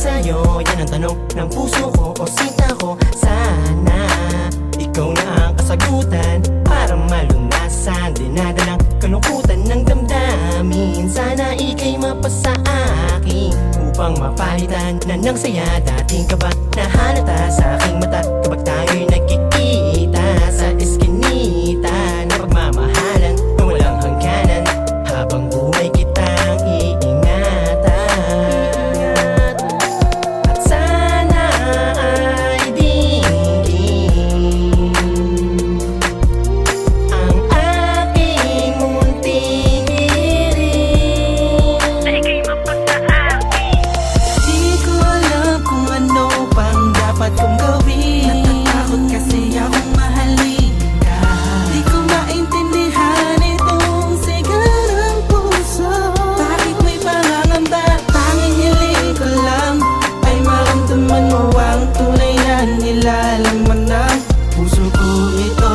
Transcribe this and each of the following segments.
sa'yo, yan ang tanong ng puso ko o sinta ko. Sana ikaw na ang kasagutan para malunasan dinadalang kalungkutan ng damdamin. Sana ika'y mapasa akin upang mapalitan na ng saya. Dating ka ba nahalata sa aking mata kapag tayo'y nagkikita sa eskinita na pagmamahalan na walang hangganan, habang buhay kitang iingatan. At sana ay dinggin ang aking munting hiling na ika'y mapasa akin. Di ko alam kung ano pang dapat kong gawin. Natatakot kasi akong mahalin ka. Di ko maintindihan itong sigaw ng puso. Bakit may pangangamba? Tanging hiling ko lang ay maramdaman mo ang tunay na nilalaman ng puso ko. Ito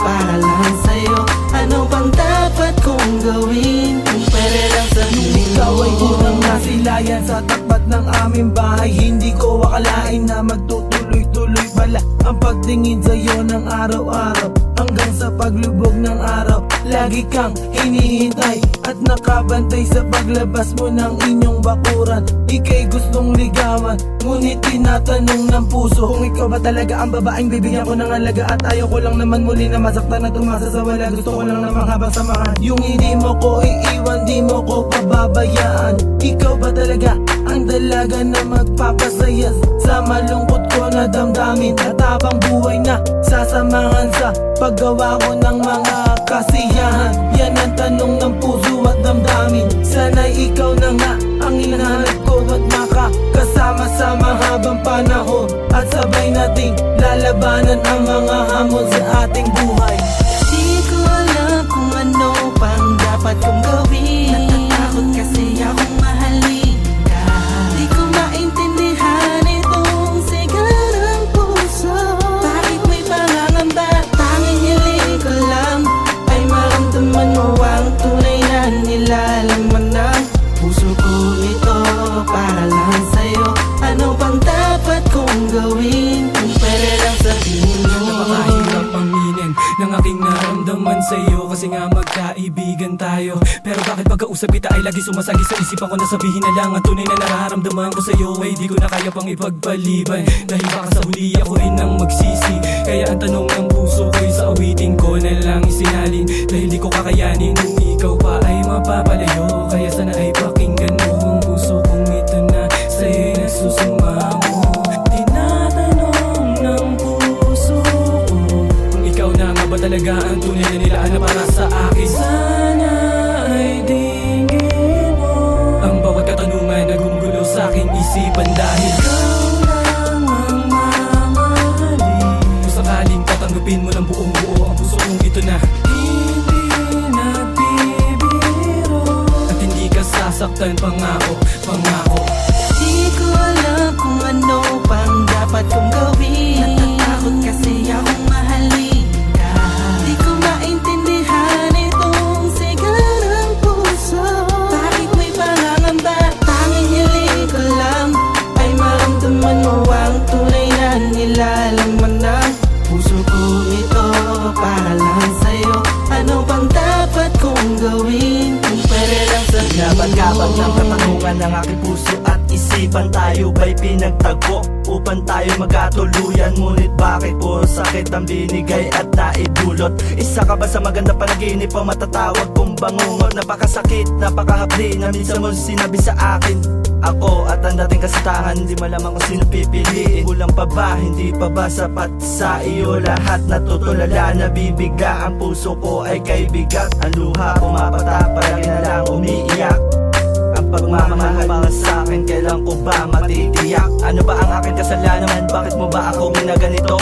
para lang sa'yo. Ano bang dapat kong gawin kung pwede lang sabihin mo? Ikaw ay unang nasilayan sa tapat ng aming bahay. Hindi ko akalain na magtutuloy-tuloy pala ang pagtingin sa'yo ng araw-araw. Hanggang sa paglubog ng araw, lagi kang hinihintay at nakabantay sa paglabas mo ng inyong bakuran. Ika'y gustong ligawan, ngunit tinatanong ng puso kung ikaw ba talaga ang babaeng bibigyan ko ng halaga. At ayaw ko lang naman muli na masaktan at tumasa sa wala. Gusto ko lang naman habang samahan. Yung hindi mo ko iiwan, di mo ko pababayaan. Ikaw ba talaga ang dalaga na magpapasaya sa malungkot ko na damdamin? At habang buhay na sasamahan sa paggawa ko ng mga kasiyahan. Yan ang tanong ng puso at damdamin. Sana'y ikaw na nga ang hinahanap ko at makakasama sa mahabang panahon. At sabay nating lalabanan ang mga hamon sa ating buhay. Di ko alam kung ano pang dapat kong gawin. Natatakot kasi akong mahalin ka. Di ko maintindihan itong sigaw ng puso. Bakit may pangangamba? Tanging hiling ko lang ay maramdaman mo ang tunay na nilalaman ng puso ko. Ito para lang sa'yo. Ano bang dapat kong gawin kung pwede lang sabihin mo? Napakahirap aminin ng aking naramdaman sa'yo, kasi nga magkaibigan tayo. Pero bakit pagkausap kita ay lagi sumasagi sa isipan ko na sabihin na lang ang tunay na nararamdaman ko sa'yo ay di ko na kaya pang ipagpaliban. Dahil baka sa huli ako rin ang magsisi. Kaya ang tanong ng puso ko'y sa awitin ko na lang isinalin. Dahil di ko kakayanin kung ikaw pa ay mapapalayo. Kaya sana ay pakinggan mo ang puso kong ito na sa'yo'y nagsusumamo. Tinatanong ng puso ko kung ikaw na nga ba talaga ang tunay na nilaan na para sa akin. Sana ay dinggin mo ang bawat katanungan na gumugulo sa aking isipan. Dahil ikaw lang ang mamahalin. Kung sakaling tatanggapin mo ng buong buo ang puso kong ito na hindi nagbibiro. At hindi ka sasaktan, pangako, pangako. Di ko alam kung ano pang dapat kong gawin. Natatakot kasi akong mahalin ka. Di ko maintindihan itong sigaw ng puso. Bakit may pangangamba? Tanging hiling ko lang ay maramdaman mo ang tunay na nilalaman ng puso ko. Ito para lang sa'yo. Ano bang dapat kong gawin kung pwede lang sabihin mo? Laban-laban ng katanungan ng aking puso at isipan. Tayo ba'y pinagtagpo upang tayo magkatuluyan? Ngunit bakit puro sakit ang binigay at naidulot? Isa ka ba sa maganda panaginip o matatawag kong bangungot? Napakasakit, napakahapdi na minsan mo sinabi sa akin. Ako at ang dating kasintahan, hindi malaman kung sino pipiliin. Kulang pa ba, hindi pa ba sapat sa iyo lahat? Natutulala, nabibiga ang puso ko ay kay bigat. Ang luha, pumapata, palagi na lang umiiyak. Ang pagmamahal para sa akin, kailan ko ba matitiyak? Ano ba ang aking kasalanan? Bakit mo ba ako ginaganito?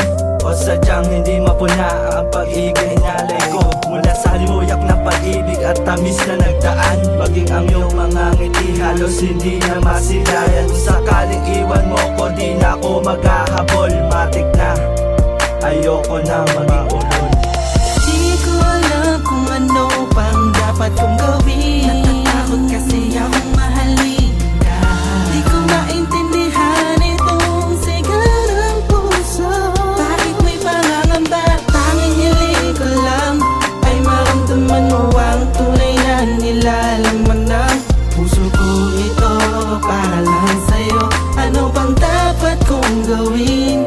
O sadyang hindi mapuna ang pag-ibig hinalay ko mula sa halimuyak ng pag-ibig at tamis na nagdaan. Maging ang iyong mga ngiti halos hindi na masilayan. Kung sakaling iwan mo ko, di na ako maghahabol. Matik na, ayoko na maging ulol. Di ko alam kung ano pang dapat kong gawin. Natatakot kasi akong mahalin ka. Di ko maintindihan gawin